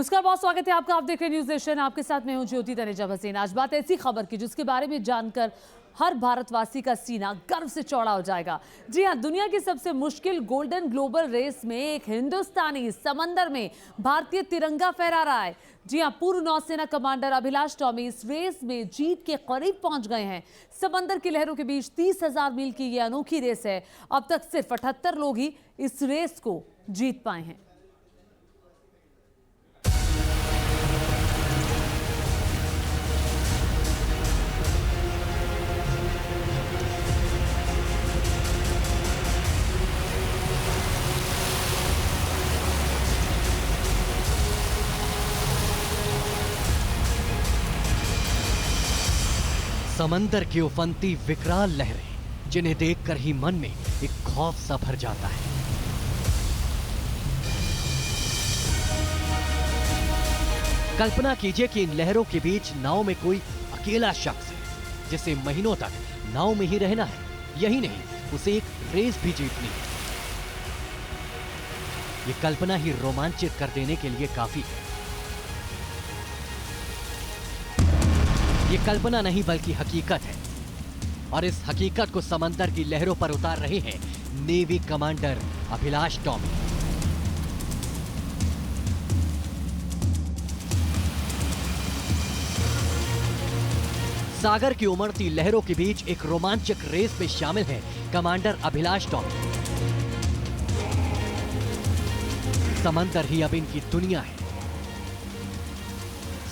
नमस्कार, बहुत स्वागत है आपका। आप देख रहे हैं न्यूज नेशन। आपके साथ मैं हूं ज्योति तनेजा भसीन। आज बात ऐसी खबर की जिसके बारे में जानकर हर भारतवासी का सीना गर्व से चौड़ा हो जाएगा। जी हां, दुनिया की सबसे मुश्किल गोल्डन ग्लोबल रेस में एक हिंदुस्तानी समंदर में भारतीय तिरंगा फहरा रहा है। जी हां, पूर्व नौसेना कमांडर अभिलाष टॉमी इस रेस में जीत के करीब पहुंच गए हैं। समंदर की लहरों के बीच 30,000 मील की यह अनोखी रेस है। अब तक सिर्फ 78 लोग ही इस रेस को जीत पाए हैं। समंदर की उफनती विकराल लहरें, जिन्हें देखकर ही मन में एक खौफ सा भर जाता है। कल्पना कीजिए कि इन लहरों के बीच नाव में कोई अकेला शख्स है जिसे महीनों तक नाव में ही रहना है। यही नहीं, उसे एक रेस भी जीतनी है। ये कल्पना ही रोमांचित कर देने के लिए काफी है। ये कल्पना नहीं बल्कि हकीकत है, और इस हकीकत को समंदर की लहरों पर उतार रहे हैं नेवी कमांडर अभिलाष टॉमी। सागर की उमड़ती लहरों के बीच एक रोमांचक रेस में शामिल है कमांडर अभिलाष टॉमी। समंदर ही अब इनकी दुनिया है।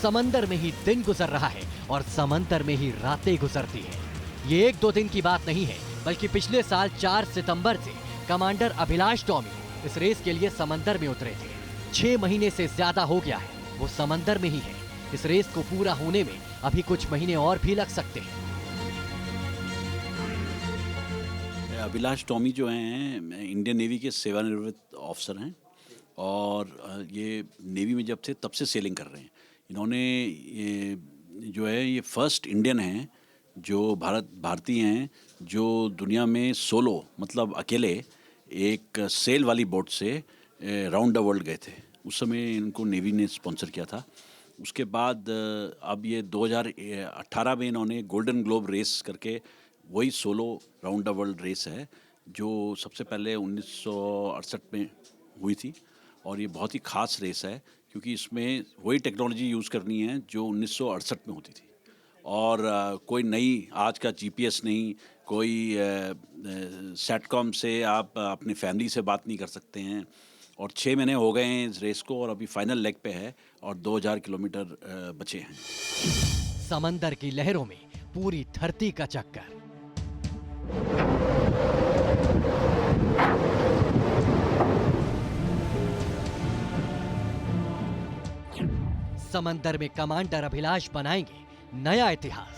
समंदर में ही दिन गुजर रहा है और समंदर में ही रातें गुजरती हैं। ये एक दो दिन की बात नहीं है, बल्कि पिछले साल 4 सितंबर से कमांडर अभिलाष टॉमी इस रेस के लिए समंदर में उतरे थे। 6 महीने से ज्यादा हो गया है वो समंदर में ही है। इस रेस को पूरा होने में अभी कुछ महीने और भी लग सकते हैं। अभिलाष टॉमी जो हैं इंडियन नेवी के सेवानिवृत्त ऑफिसर हैं, और ये नेवी में जब थे तब से सेलिंग कर रहे हैं। इन्होंने ये जो है ये फर्स्ट इंडियन हैं जो भारतीय हैं जो दुनिया में सोलो मतलब अकेले एक सेल वाली बोट से राउंड द वर्ल्ड गए थे। उस समय इनको नेवी ने स्पॉन्सर किया था। उसके बाद अब ये 2018 में इन्होंने गोल्डन ग्लोब रेस करके वही solo round the world race है जो सबसे पहले 1968 में हुई थी, और ये बहुत ही ख़ास रेस है क्योंकि इसमें वही टेक्नोलॉजी यूज़ करनी है जो 1968 में होती थी। और कोई नई आज का जीपीएस नहीं, कोई सेटकॉम से आप अपनी फैमिली से बात नहीं कर सकते हैं। और 6 महीने हो गए हैं इस रेस को, और अभी फाइनल लेग पे है और 2000 किलोमीटर बचे हैं। समंदर की लहरों में पूरी धरती का चक्कर। समंदर में कमांडर अभिलाष बनाएंगे नया इतिहास।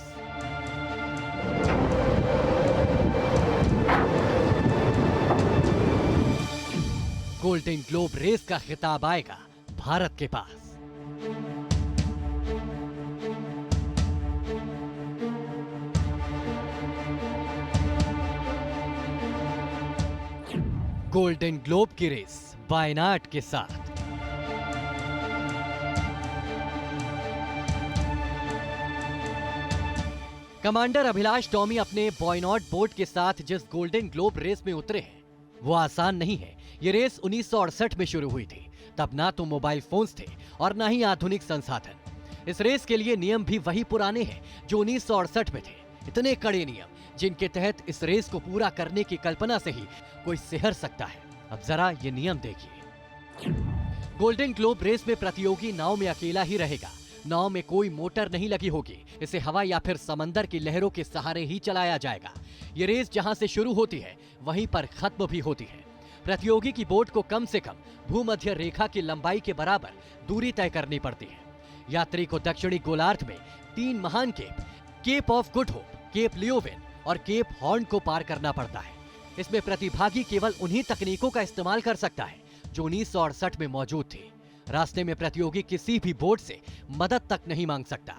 गोल्डन ग्लोब रेस का खिताब आएगा भारत के पास। गोल्डन ग्लोब की रेस वायनाड के साथ। कमांडर अभिलाष टॉमी अपने बॉयनॉट बोट के साथ जिस गोल्डन ग्लोब रेस में उतरे हैं वो आसान नहीं है। ये रेस 1968 में शुरू हुई थी। तब ना तो मोबाइल फोन्स थे और ना ही आधुनिक संसाधन। इस रेस के लिए नियम भी वही पुराने हैं जो 1968 में थे। इतने कड़े नियम जिनके तहत इस रेस को पूरा करने की कल्पना से ही कोई सिहर सकता है। अब जरा ये नियम देखिए। गोल्डन ग्लोब रेस में प्रतियोगी नाव में अकेला ही रहेगा। नाव में कोई मोटर नहीं लगी होगी। इसे हवा या फिर समंदर की लहरों के सहारे ही चलाया जाएगा। ये रेस जहां से शुरू होती है वहीं पर खत्म भी होती है। प्रतियोगी की बोट को कम से कम भूमध्य रेखा की लंबाई के बराबर दूरी तय करनी पड़ती है। यात्री को दक्षिणी गोलार्ध में 3 महान Cape of Good Hope, Cape Leeuwin और केप हॉर्न को पार करना पड़ता है। इसमें प्रतिभागी केवल उन्हीं तकनीकों का इस्तेमाल कर सकता है जो 1968 में मौजूद थी। रास्ते में प्रतियोगी किसी भी बोट से मदद तक नहीं मांग सकता।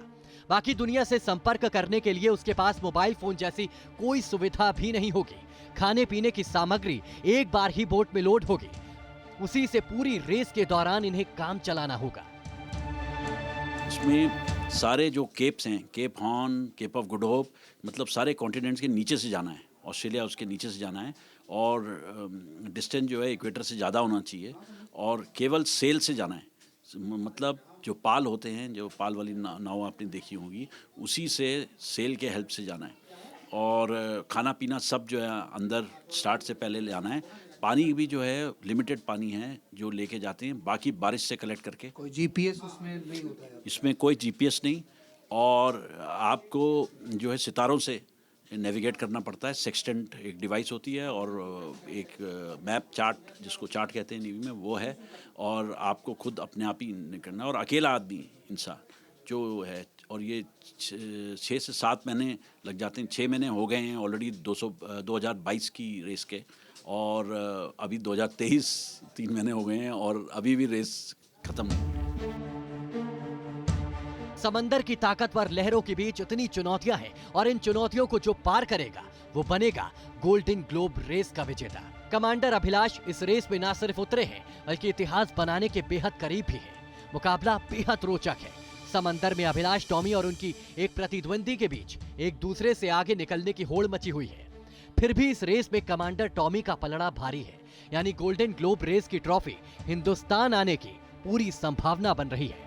बाकी दुनिया से संपर्क करने के लिए उसके पास मोबाइल फोन जैसी कोई सुविधा भी नहीं होगी। खाने पीने की सामग्री एक बार ही बोट में लोड होगी। उसी से पूरी रेस के दौरान इन्हें काम चलाना होगा। इसमें सारे जो केप्स हैं, Cape Horn, Cape of Good Hope, मतलब सारे कॉन्टिनेंट्स के नीचे से जाना है। ऑस्ट्रेलिया उसके नीचे से जाना है और डिस्टेंस जो है इक्वेटर से ज़्यादा होना चाहिए और केवल सेल से जाना है। मतलब जो पाल होते हैं, जो पाल वाली नाव आपने देखी होगी, उसी से सेल के हेल्प से जाना है। और खाना पीना सब जो है अंदर स्टार्ट से पहले ले आना है। पानी भी जो है लिमिटेड पानी है जो लेके जाते हैं, बाकी बारिश से कलेक्ट करके। कोई जीपीएस उसमें नहीं होता है? इसमें कोई जीपीएस नहीं और आपको जो है सितारों से नेविगेट करना पड़ता है। सेक्सटेंट एक डिवाइस होती है और एक मैप चार्ट, जिसको चार्ट कहते हैं नेवी में, वो है। और आपको खुद अपने आप ही करना है और अकेला आदमी इंसान जो है। और ये 6 से 7 महीने लग जाते हैं। 6 महीने हो गए हैं ऑलरेडी 2022 की रेस के, और अभी 2023 3 महीने हो गए हैं और अभी भी रेस खत्म नहीं हुई। समंदर की ताकतवर लहरों के बीच इतनी चुनौतियां हैं और इन चुनौतियों को जो पार करेगा वो बनेगा गोल्डन ग्लोब रेस का विजेता। कमांडर अभिलाष इस रेस में न सिर्फ उतरे हैं बल्कि इतिहास बनाने के बेहद करीब भी हैं। मुकाबला बेहद रोचक है। समंदर में अभिलाष टॉमी और उनकी एक प्रतिद्वंदी के बीच एक दूसरे से आगे निकलने की होड़ मची हुई है। फिर भी इस रेस में कमांडर टॉमी का पलड़ा भारी है, यानी गोल्डन ग्लोब रेस की ट्रॉफी हिंदुस्तान आने की पूरी संभावना बन रही है।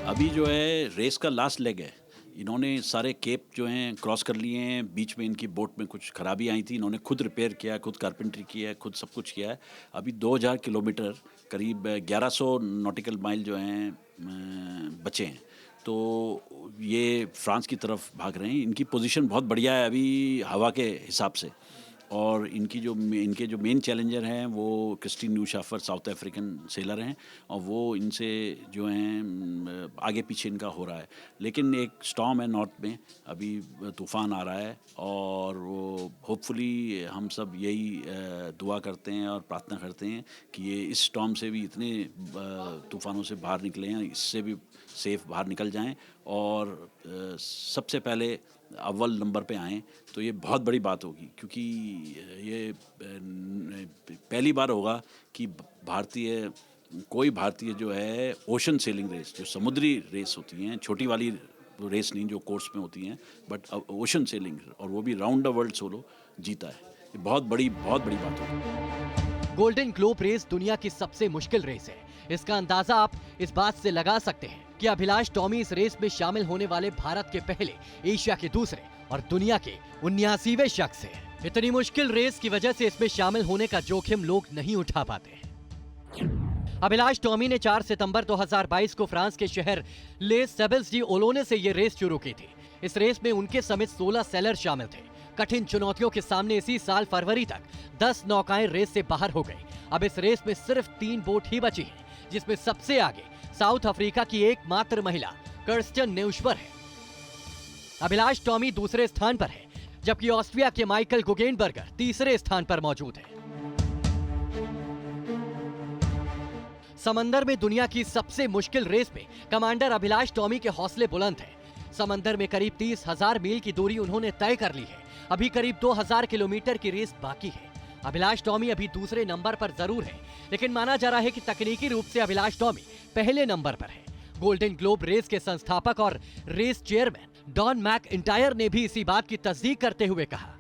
अभी जो है रेस का लास्ट लेग है। इन्होंने सारे केप जो हैं क्रॉस कर लिए हैं। बीच में इनकी बोट में कुछ खराबी आई थी, इन्होंने खुद रिपेयर किया, खुद कारपेंट्री किया है, खुद सब कुछ किया है। अभी 2000 किलोमीटर, करीब 1100 नॉटिकल माइल जो हैं बचे हैं। तो ये फ्रांस की तरफ भाग रहे हैं। इनकी पोजीशन बहुत बढ़िया है अभी हवा के हिसाब से। और इनके जो मेन चैलेंजर हैं वो क्रिस्टीन न्यूशाफर, साउथ अफ्रीकन सेलर हैं, और वो इनसे जो हैं आगे पीछे इनका हो रहा है। लेकिन एक स्टॉर्म है नॉर्थ में, अभी तूफ़ान आ रहा है, और वो होपफुली हम सब यही दुआ करते हैं और प्रार्थना करते हैं कि ये इस स्टॉर्म से भी, इतने तूफ़ानों से बाहर निकले हैं, इससे भी सेफ बाहर निकल जाएं और सबसे पहले अव्वल नंबर पे आएँ। तो ये बहुत बड़ी बात होगी, क्योंकि ये पहली बार होगा कि कोई भारतीय जो है ओशन सेलिंग रेस, जो समुद्री रेस होती हैं, छोटी वाली रेस नहीं जो कोर्स में होती हैं, बट ओशन सेलिंग, और वो भी राउंड द वर्ल्ड सोलो, जीता है। ये बहुत बड़ी बात होगी। गोल्डन ग्लोब रेस दुनिया की सबसे मुश्किल रेस है। इसका अंदाजा आप इस बात से लगा सकते हैं कि अभिलाष टॉमी इस रेस में शामिल होने वाले भारत के पहले, एशिया के दूसरे और दुनिया के 79वें शख्स हैं। इतनी मुश्किल रेस की वजह से इसमें शामिल होने का जोखिम लोग नहीं उठा पाते हैं। अभिलाष टॉमी ने 4 सितंबर 2022 को फ्रांस के शहर ले सेबल्स डी ओलोने से ये रेस शुरू की थी। इस रेस में उनके समेत 16 सेलर शामिल थे। कठिन चुनौतियों के सामने इसी साल फरवरी तक 10 नौकाएं रेस से बाहर हो गई। अब इस रेस में सिर्फ 3 बोट ही बची हैं, जिसमें सबसे आगे साउथ अफ्रीका की एकमात्र महिला कर्स्टन न्यूशबर है। अभिलाष टॉमी दूसरे स्थान पर है, जबकि ऑस्ट्रिया के माइकल गुगेनबर्गर तीसरे स्थान पर मौजूद है। समंदर में दुनिया की सबसे मुश्किल रेस में कमांडर अभिलाष टॉमी के हौसले बुलंद हैं। समंदर में करीब 30,000 मील की दूरी उन्होंने तय कर ली है। अभी करीब 2000 किलोमीटर की रेस बाकी है। अभिलाष टॉमी अभी दूसरे नंबर पर जरूर है, लेकिन माना जा रहा है कि तकनीकी रूप से अभिलाष टॉमी पहले नंबर पर है। गोल्डन ग्लोब रेस के संस्थापक और रेस चेयरमैन डॉन मैकइंटायर ने भी इसी बात की तस्दीक करते हुए कहा,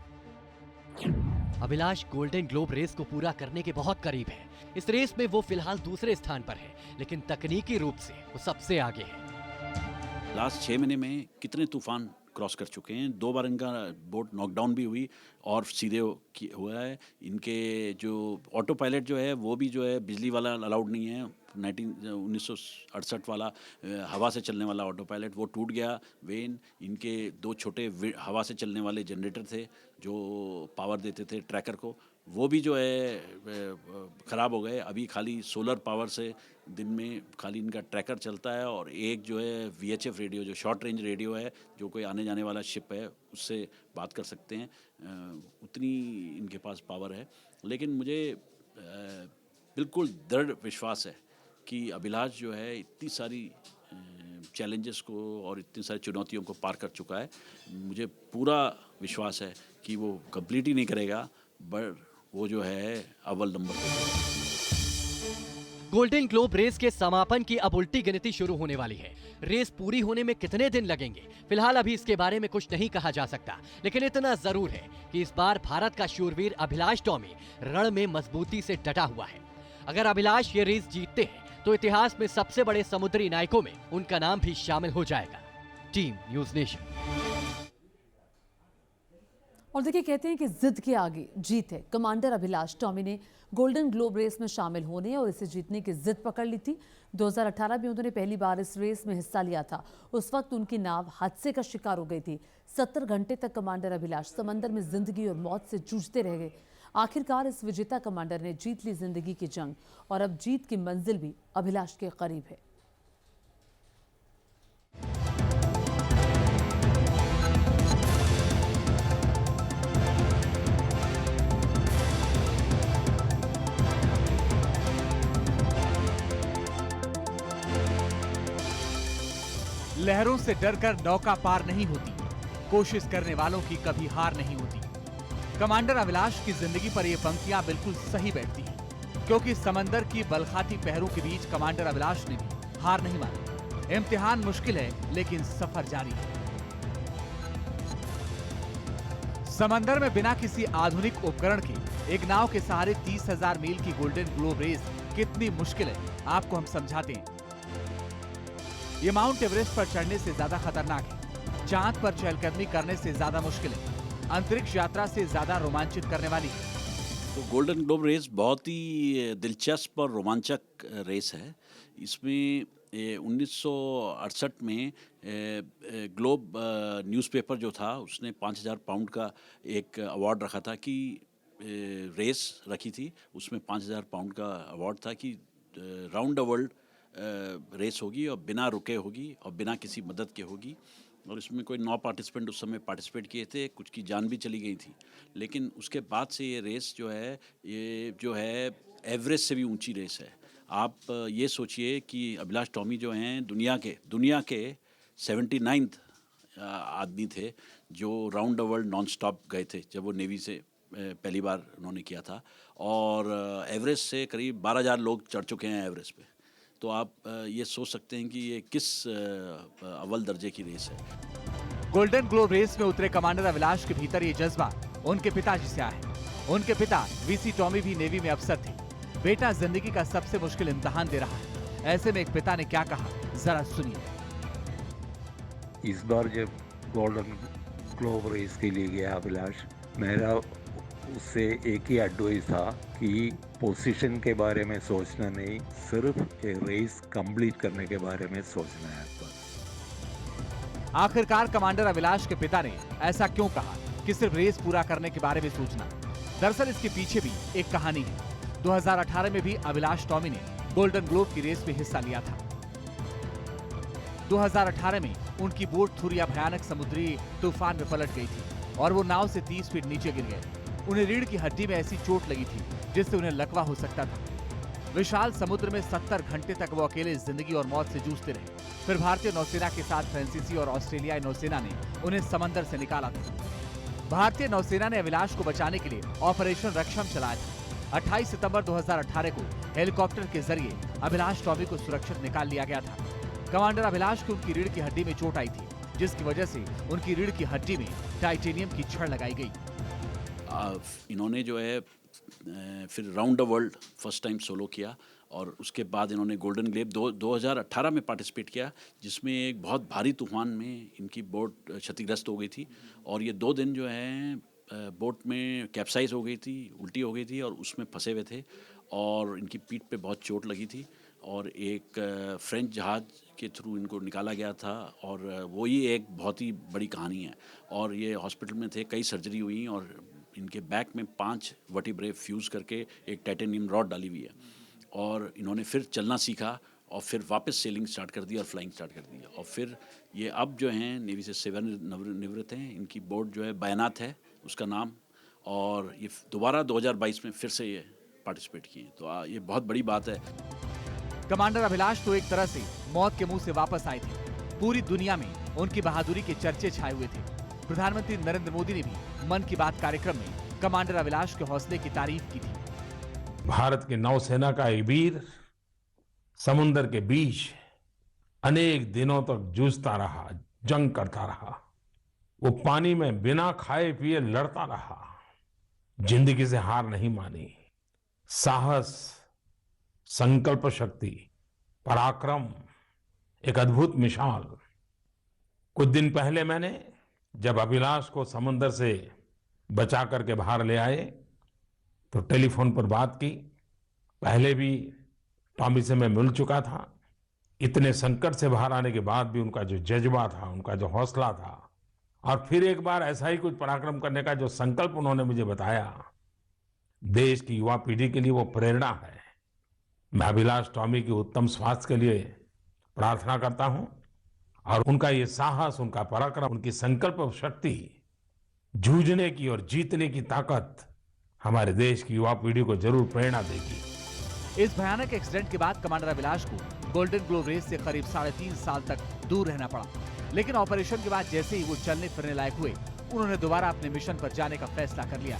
अभिलाष गोल्डन ग्लोब रेस को पूरा करने के बहुत करीब है। इस रेस में वो फिलहाल दूसरे स्थान पर है, लेकिन तकनीकी रूप से वो सबसे आगे है। लास्ट 6 महीने में कितने तूफान क्रॉस कर चुके हैं। 2 बार इनका बोट नॉकडाउन भी हुई और सीधे हुआ है। इनके जो ऑटो पायलट जो है वो भी जो है बिजली वाला अलाउड नहीं है। 1968 वाला हवा से चलने वाला ऑटो पायलट वो टूट गया वेन। इनके 2 छोटे हवा से चलने वाले जनरेटर थे जो पावर देते थे ट्रैकर को, वो भी जो है ख़राब हो गए। अभी खाली सोलर पावर से दिन में खाली इनका ट्रैकर चलता है, और एक जो है VHF रेडियो, जो शॉर्ट रेंज रेडियो है, जो कोई आने जाने वाला शिप है उससे बात कर सकते हैं। उतनी इनके पास पावर है। लेकिन मुझे बिल्कुल दृढ़ विश्वास है कि अभिलाष जो है इतनी सारी चैलेंजेस को और इतनी सारी चुनौतियों को पार कर चुका है। मुझे पूरा विश्वास है कि वो कंप्लीट ही नहीं करेगा, बट वो जो है अव्वल नंबर पर। गोल्डन ग्लोब रेस के समापन की अब उल्टी गिनती शुरू होने वाली है। रेस पूरी होने में कितने दिन लगेंगे, फिलहाल अभी इसके बारे में कुछ नहीं कहा जा सकता, लेकिन इतना जरूर है कि इस बार भारत का शूरवीर अभिलाष टॉमी रण में मजबूती से डटा हुआ है। अगर अभिलाष ये रेस जीतते हैं तो इतिहास में सबसे बड़े समुद्री नायकों में उनका नाम भी शामिल हो जाएगा। Team news nation. और देखिए, कहते हैं कि जिद के आगे जीत है। कमांडर अभिलाष टॉमी ने गोल्डन ग्लोब रेस में शामिल होने और इसे जीतने की जिद पकड़ ली थी। 2018 में उन्होंने पहली बार इस रेस में हिस्सा लिया था। उस वक्त उनकी नाव हादसे का शिकार हो गई थी। 70 घंटे तक कमांडर अभिलाष समंदर में जिंदगी और मौत से जूझते रह गए। आखिरकार इस विजेता कमांडर ने जीत ली जिंदगी की जंग और अब जीत की मंजिल भी अभिलाष के करीब है। लहरों से डरकर नौका पार नहीं होती, कोशिश करने वालों की कभी हार नहीं होती। कमांडर अभिलाष की जिंदगी पर ये पंक्तियां बिल्कुल सही बैठती हैं, क्योंकि समंदर की बलखाती पहरों के बीच कमांडर अभिलाष ने भी हार नहीं मानी। इम्तिहान मुश्किल है, लेकिन सफर जारी है। समंदर में बिना किसी आधुनिक उपकरण के एक नाव के सहारे 30,000 मील की गोल्डन ग्लोब रेस कितनी मुश्किल है, आपको हम समझाते हैं। ये माउंट एवरेस्ट पर चढ़ने से ज्यादा खतरनाक है, चांद पर चहलकदमी करने से ज्यादा मुश्किल है, अंतरिक्ष यात्रा से ज्यादा रोमांचित करने वाली है। तो गोल्डन ग्लोब रेस बहुत ही दिलचस्प और रोमांचक रेस है। इसमें 1968 में ग्लोब न्यूज़पेपर जो था उसने 5,000 पाउंड का एक अवार्ड रखा था कि रेस रखी थी, उसमें 5,000 पाउंड का अवार्ड था कि राउंड द वर्ल्ड रेस होगी और बिना रुके होगी और बिना किसी मदद के होगी। और इसमें कोई 9 पार्टिसिपेंट उस समय पार्टिसिपेट किए थे, कुछ की जान भी चली गई थी। लेकिन उसके बाद से ये रेस जो है एवरेस्ट से भी ऊंची रेस है। आप ये सोचिए कि अभिलाष टॉमी जो हैं दुनिया के 79th आदमी थे जो round the world non stop गए थे जब वो नेवी से पहली बार उन्होंने किया था। और एवरेस्ट से करीब 12,000 लोग चढ़ चुके हैं एवरेस्ट पे। तो आप ये सोच सकते हैं कि ये किस अव्वल दर्जे की रेस है। गोल्डन ग्लोब रेस में उतरे कमांडर अभिलाष के भीतर ये जज्बा उनके पिताजी से आया है। उनके पिता वीसी टॉमी भी नेवी में अफसर थे। बेटा जिंदगी का सबसे मुश्किल इम्तिहान दे रहा है। ऐसे में एक पिता ने क्या कहा, जरा सुनिए। इस बार जब गोल्डन ग्लोब रेस के लिए गया अभिलाष, मेरा उससे एक ही एडवाइस था कि पोजीशन के बारे में सोचना नहीं, सिर्फ एक रेस कंप्लीट करने के बारे में सोचना है बस। आखिरकार कमांडर अभिलाष के पिता ने ऐसा क्यों कहा कि सिर्फ रेस पूरा करने के बारे में सोचना? दरअसल इसके पीछे भी एक कहानी है। 2018 में भी अभिलाष टॉमी ने गोल्डन ग्लोब की रेस में हिस्सा लिया था। 2018 में उनकी बोट थुरिया भयानक समुद्री तूफान में पलट गई थी और वो नाव से 30 फीट नीचे गिर गए। उन्हें रीढ़ की हड्डी में ऐसी चोट लगी थी जिससे उन्हें लकवा हो सकता था। विशाल समुद्र में 70 घंटे तक वो अकेले जिंदगी और मौत से जूझते रहे। फिर भारतीय नौसेना के साथ फ्रांसीसी और ऑस्ट्रेलियाई नौसेना ने उन्हें समंदर से निकाला था। भारतीय नौसेना ने अभिलाष को बचाने के लिए ऑपरेशन रक्षम चलाया था। 28 सितंबर 2018 को हेलीकॉप्टर के जरिए अभिलाष टॉमी को सुरक्षित निकाल लिया गया था। कमांडर अभिलाष को उनकी रीढ़ की हड्डी में चोट आई थी, जिसकी वजह से उनकी रीढ़ की हड्डी में टाइटेनियम की छड़ लगाई गई। इन्होंने जो है फिर round the world first time solo किया और उसके बाद इन्होंने गोल्डन ग्लोब 2018 में पार्टिसिपेट किया, जिसमें एक बहुत भारी तूफान में इनकी बोट क्षतिग्रस्त हो गई थी और ये 2 दिन जो है बोट में कैप्साइज हो गई थी, उल्टी हो गई थी और उसमें फंसे हुए थे और इनकी पीठ पे बहुत चोट लगी थी और एक फ्रेंच जहाज़ के थ्रू इनको निकाला गया था और वो ही एक बहुत ही बड़ी कहानी है। और ये हॉस्पिटल में थे, कई सर्जरी हुई और इनके बैक में 5 वर्टिब्रे फ्यूज़ करके एक टाइटेनियम रॉड डाली हुई है और इन्होंने फिर चलना सीखा और फिर वापस सेलिंग स्टार्ट कर दी और फ्लाइंग स्टार्ट कर दी और फिर ये अब जो हैं नेवी से सेवानिवृत्त हैं। इनकी बोट जो है बायनात है उसका नाम, और ये दोबारा 2022 में फिर से ये पार्टिसिपेट किए। तो ये बहुत बड़ी बात है। कमांडर अभिलाष तो एक तरह से मौत के मुंह से वापस आए थे। पूरी दुनिया में उनकी बहादुरी के चर्चे छाए हुए थे। प्रधानमंत्री नरेंद्र मोदी ने भी मन की बात कार्यक्रम में कमांडर अभिलाष के हौसले की तारीफ की थी। भारत की नौसेना का एक वीर समुंदर के बीच अनेक दिनों तक जूझता रहा, जंग करता रहा। वो पानी में बिना खाए पिए लड़ता रहा, जिंदगी से हार नहीं मानी। साहस, संकल्प शक्ति, पराक्रम, एक अद्भुत मिसाल। कुछ दिन पहले मैंने जब अभिलाष को समुंदर से बचा करके बाहर ले आए तो टेलीफोन पर बात की। पहले भी टॉमी से मैं मिल चुका था। इतने संकट से बाहर आने के बाद भी उनका जो जज्बा था, उनका जो हौसला था, और फिर एक बार ऐसा ही कुछ पराक्रम करने का जो संकल्प उन्होंने मुझे बताया, देश की युवा पीढ़ी के लिए वो प्रेरणा है। मैं अभिलाष टॉमी के उत्तम स्वास्थ्य के लिए प्रार्थना करता हूं और उनका ये साहस, उनका पराक्रम, उनकी संकल्प शक्ति, जूझने की और जीतने की ताकत हमारे देश की युवा पीढ़ी को जरूर प्रेरणा देगी। इस भयानक एक्सीडेंट के बाद कमांडर अभिलाष को गोल्डन ग्लोब रेस से करीब 3.5 साल तक दूर रहना पड़ा, लेकिन ऑपरेशन के बाद जैसे ही वो चलने फिरने लायक हुए, उन्होंने दोबारा अपने मिशन पर जाने का फैसला कर लिया।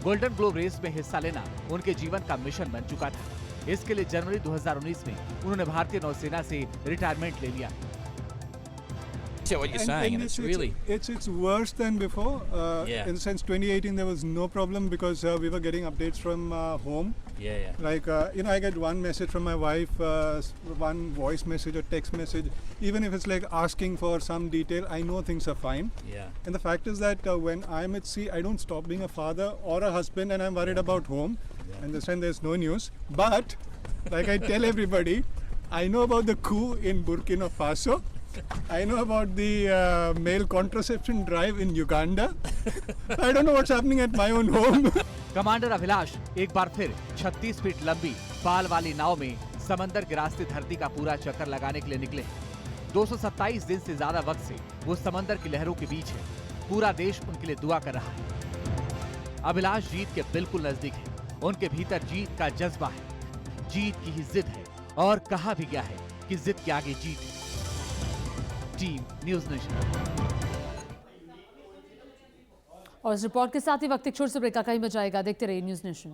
गोल्डन ग्लोब रेस में हिस्सा लेना उनके जीवन का मिशन बन चुका था। इसके लिए जनवरी 2019 में उन्होंने भारतीय नौसेना से रिटायरमेंट ले लिया। What you're saying, and it's really it's worse than before. Yeah. In the sense, 2018 there was no problem because we were getting updates from home. yeah. Like I get one message from my wife, one voice message or text message. Even if it's like asking for some detail, I know things are fine. Yeah. And the fact is that when I'm at sea, I don't stop being a father or a husband, and I'm worried about home. And this time there's no news. But like I tell everybody, I know about the coup in Burkina Faso. I know about the male contraception drive in Uganda. I don't know what's happening at my own home. Commander Abhilash एक बार फिर 36 feet लंबी पाल वाली नाव में समंदर के रास्ते धरती का पूरा चक्कर लगाने के लिए निकले। 227 दिन से ज्यादा वक्त से वो समंदर की लहरों के बीच है। पूरा देश उनके लिए दुआ कर रहा है। अभिलाष जीत के बिल्कुल नजदीक है। उनके भीतर जीत का जज्बा है, जीत की ही जिद है, और कहा भी गया है कि जिद के आगे जीत है। Team news nation. और इस रिपोर्ट के साथ ही वक्त एक छोटे से ब्रेक का कहीं बचाएगा। देखते रहिए न्यूज़ नेशन।